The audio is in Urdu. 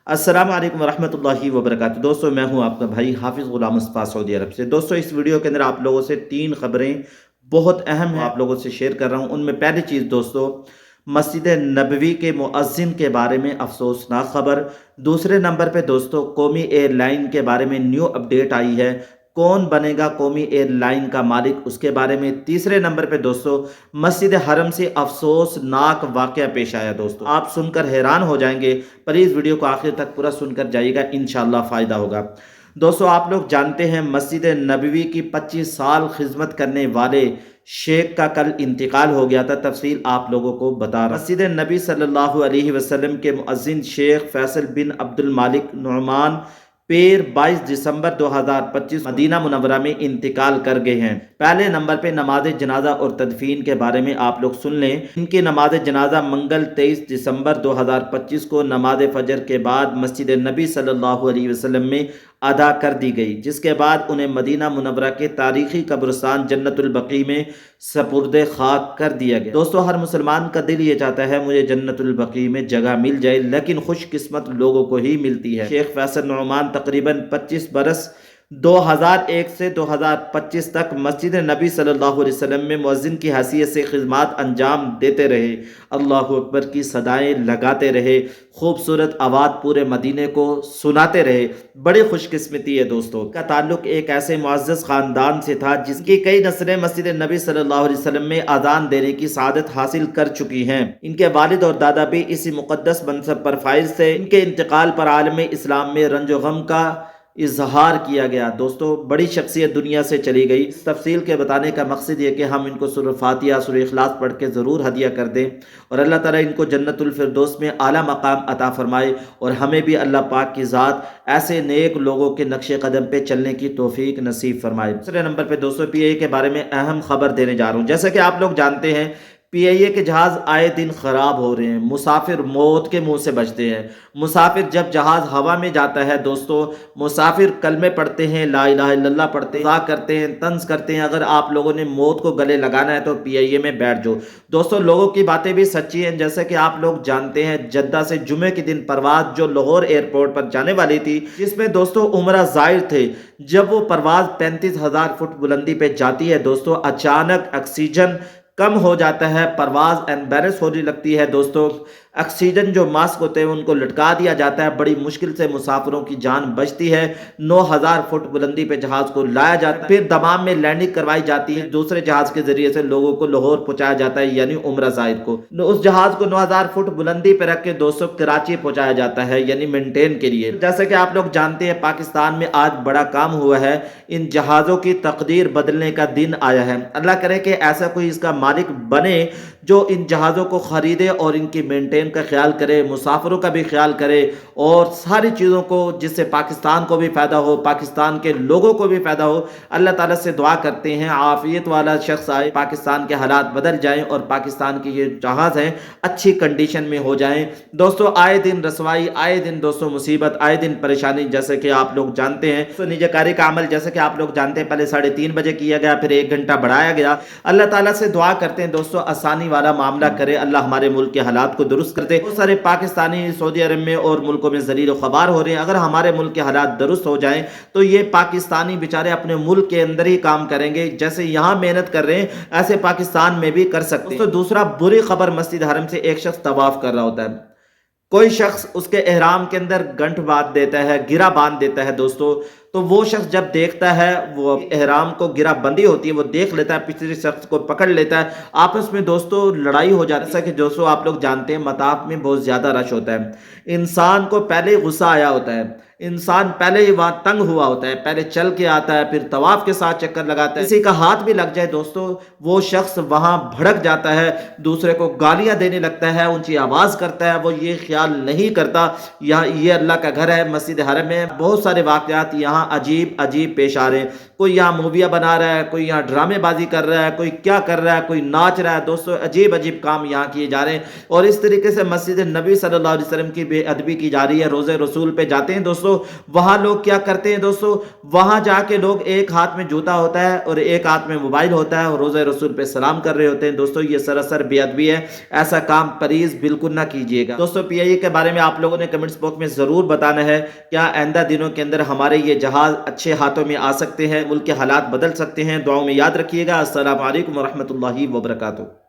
السلام علیکم ورحمۃ اللہ وبرکاتہ۔ دوستوں میں ہوں آپ کا بھائی حافظ غلام مصطفیٰ سعودی عرب سے۔ دوستوں اس ویڈیو کے اندر آپ لوگوں سے 3 خبریں بہت اہم ہیں آپ لوگوں سے شیئر کر رہا ہوں۔ ان میں پہلی چیز دوستوں، مسجد نبوی کے مؤذن کے بارے میں افسوسناک خبر۔ دوسرے نمبر پہ دوستوں قومی ایئر لائن کے بارے میں نیو اپڈیٹ آئی ہے، کون بنے گا قومی ایئر لائن کا مالک اس کے بارے میں۔ تیسرے نمبر پہ دوستوں مسجد حرم سے افسوسناک واقعہ پیش آیا۔ دوستوں آپ سن کر حیران ہو جائیں گے، پلیز ویڈیو کو آخر تک پورا سن کر جائیے گا، انشاءاللہ فائدہ ہوگا۔ دوستوں آپ لوگ جانتے ہیں مسجد نبوی کی 25 سال خدمت کرنے والے شیخ کا کل انتقال ہو گیا تھا۔ تفصیل آپ لوگوں کو بتا رہا ہوں۔ مسجد نبی صلی اللہ علیہ وسلم کے مؤذن شیخ فیصل بن عبد المالک نعمان پیر 22 دسمبر 2025 مدینہ منورہ میں انتقال کر گئے ہیں۔ پہلے نمبر پہ نماز جنازہ اور تدفین کے بارے میں آپ لوگ سن لیں۔ ان کی نماز جنازہ منگل 23 دسمبر 2025 کو نماز فجر کے بعد مسجد نبی صلی اللہ علیہ وسلم میں ادا کر دی گئی، جس کے بعد انہیں مدینہ منورہ کے تاریخی قبرستان جنت البقیع میں سپرد خاک کر دیا گیا۔ دوستو ہر مسلمان کا دل یہ چاہتا ہے مجھے جنت البقیع میں جگہ مل جائے، لیکن خوش قسمت لوگوں کو ہی ملتی ہے۔ شیخ فیصل نعمان تقریباً 25 برس 2001 سے 2025 تک مسجد نبی صلی اللہ علیہ وسلم میں مؤذن کی حیثیت سے خدمات انجام دیتے رہے، اللہ اکبر کی صدائیں لگاتے رہے، خوبصورت آواز پورے مدینے کو سناتے رہے۔ بڑی خوش قسمتی ہے دوستوں، کا تعلق ایک ایسے معزز خاندان سے تھا جس کی کئی نسلیں مسجد نبی صلی اللہ علیہ وسلم میں اذان دینے کی سعادت حاصل کر چکی ہیں۔ ان کے والد اور دادا بھی اسی مقدس منصب پر فائز تھے۔ ان کے انتقال پر عالم اسلام میں رنج و غم کا اظہار کیا گیا۔ دوستو بڑی شخصیت دنیا سے چلی گئی۔ اس تفصیل کے بتانے کا مقصد یہ کہ ہم ان کو سورہ فاتحہ سورہ اخلاص پڑھ کے ضرور ہدیہ کر دیں، اور اللہ تعالیٰ ان کو جنت الفردوس میں اعلیٰ مقام عطا فرمائے، اور ہمیں بھی اللہ پاک کی ذات ایسے نیک لوگوں کے نقش قدم پہ چلنے کی توفیق نصیب فرمائے۔ دوسرے نمبر پہ دوستو پی آئی اے کے بارے میں اہم خبر دینے جا رہا ہوں۔ جیسا کہ آپ لوگ جانتے ہیں پی آئی اے کے جہاز آئے دن خراب ہو رہے ہیں، مسافر موت کے منہ سے بچتے ہیں۔ مسافر جب جہاز ہوا میں جاتا ہے دوستو، مسافر کلمے پڑھتے ہیں، لا الہ الا اللہ پڑھتے ہیں، مذاق کرتے ہیں، طنز کرتے ہیں۔ اگر آپ لوگوں نے موت کو گلے لگانا ہے تو پی آئی اے میں بیٹھ جاؤ۔ دوستو لوگوں کی باتیں بھی سچی ہیں، جیسے کہ آپ لوگ جانتے ہیں جدہ سے جمعے کے دن پرواز جو لاہور ایئرپورٹ پر جانے والی تھی، جس میں دوستو عمرہ زائر تھے، جب وہ پرواز 35,000 فٹ بلندی پہ جاتی ہے دوستو، اچانک آکسیجن کم ہو جاتا ہے، پرواز ایمبیرس ہونے لگتی ہے دوستو۔ آکسیجن جو ماسک ہوتے ہیں ان کو لٹکا دیا جاتا ہے، بڑی مشکل سے مسافروں کی جان بچتی ہے۔ 9,000 فٹ بلندی پہ جہاز کو لایا جاتا ہے، پھر دمام میں لینڈنگ کروائی جاتی ہے، دوسرے جہاز کے ذریعے سے لوگوں کو لاہور پہنچایا جاتا ہے، یعنی عمرہ زائر کو۔ اس جہاز کو 9,000 فٹ بلندی پہ رکھ کے دوستو کراچی پہنچایا جاتا ہے، یعنی مینٹین کے لیے۔ جیسا کہ آپ لوگ جانتے ہیں پاکستان میں آج بڑا کام ہوا ہے، ان جہازوں کی تقدیر بدلنے کا دن آیا ہے۔ اللہ کرے کہ ایسا کوئی اس کا مالک بنے جو ان جہازوں کو خریدے اور ان کی مینٹین کا خیال کرے، مسافروں کا بھی خیال کرے، اور ساری چیزوں کو جس سے پاکستان کو بھی فائدہ ہو، پاکستان کے لوگوں کو بھی فائدہ ہو۔ اللہ تعالیٰ سے دعا کرتے ہیں عافیت والا شخص آئے، پاکستان کے حالات بدل جائیں اور پاکستان کی یہ جہاز ہیں اچھی کنڈیشن میں ہو جائیں۔ دوستو آئے دن رسوائی، آئے دن دوستو مصیبت، آئے دن پریشانی، جیسے کہ آپ لوگ جانتے ہیں تو نیجے کاری کا عمل جیسے کہ آپ لوگ جانتے ہیں پہلے 3:30 بجے کیا گیا، پھر 1 گھنٹہ بڑھایا گیا۔ اللہ تعالیٰ سے دعا کرتے ہیں دوستو آسانی والا معاملہ کرے، اللہ ہمارے ملک کے حالات کو درست کر دے۔ بہت سارے پاکستانی سعودی عرب میں اور ملکوں میں ذلیل و خوار ہو رہے ہیں، اگر ہمارے ملک کے حالات درست ہو جائیں تو یہ پاکستانی بیچارے اپنے ملک کے اندر ہی کام کریں گے، جیسے یہاں محنت کر رہے ہیں ایسے پاکستان میں بھی کر سکتے ہیں۔ دوسرا بری خبر، مسجد حرم سے ایک شخص طواف کر رہا ہوتا ہے، کوئی شخص اس کے احرام کے اندر گنٹھ باندھ دیتا ہے، گرہ باندھ دیتا ہے دوستو، تو وہ شخص جب دیکھتا ہے، وہ احرام کو گرہ بندی ہوتی ہے، وہ دیکھ لیتا ہے، پچھلے شخص کو پکڑ لیتا ہے، آپس میں دوستو لڑائی ہو جاتی ہے۔ جیسا کہ دوستو آپ لوگ جانتے ہیں مطاف میں بہت زیادہ رش ہوتا ہے، انسان کو پہلے غصہ آیا ہوتا ہے، انسان پہلے ہی وہاں تنگ ہوا ہوتا ہے، پہلے چل کے آتا ہے، پھر طواف کے ساتھ چکر لگاتا ہے، کسی کا ہاتھ بھی لگ جائے دوستو وہ شخص وہاں بھڑک جاتا ہے، دوسرے کو گالیاں دینے لگتا ہے، اونچی آواز کرتا ہے، وہ یہ خیال نہیں کرتا یہ اللہ کا گھر ہے، مسجد حرم میں بہت سارے واقعات یہاں یہاں عجیب عجیب پیش آ رہے ہیں. کوئی یہاں موویاں بنا رہا ہے, کوئی یہاں ڈرامے بازی کر رہا ہے, کوئی کیا کر رہا ہے, کوئی ناچ رہا ہے. دوستو عجیب عجیب کام یہاں کیے جا رہے ہیں, اور اس طریقے سے مسجد نبی صلی اللہ علیہ وسلم کی بے ادبی کی جا رہی ہے. روزے رسول پہ جاتے ہیں دوستو, وہاں لوگ کیا کرتے ہیں دوستو, وہاں جا کے لوگ ایک ہاتھ میں جوتا ہوتا ہے اور ایک ہاتھ میں موبائل ہوتا ہے اور روزے رسول پہ سلام کر رہے ہوتے ہیں. دوستو یہ سراسر بے ادبی ہے, ایسا کام پلیز بالکل نہ کیجیے گا. دوستو پی آئی اے کے بارے میں آپ لوگوں نے کمنٹس باکس میں ضرور بتانا ہے, کیا آئندہ دنوں کے اندر ہمارے یہ جہاز اچھے ہاتھوں میں آ سکتے ہیں, ملک کے حالات بدل سکتے ہیں. دعاؤں میں یاد رکھیے گا. السلام علیکم ورحمۃ اللہ وبرکاتہ.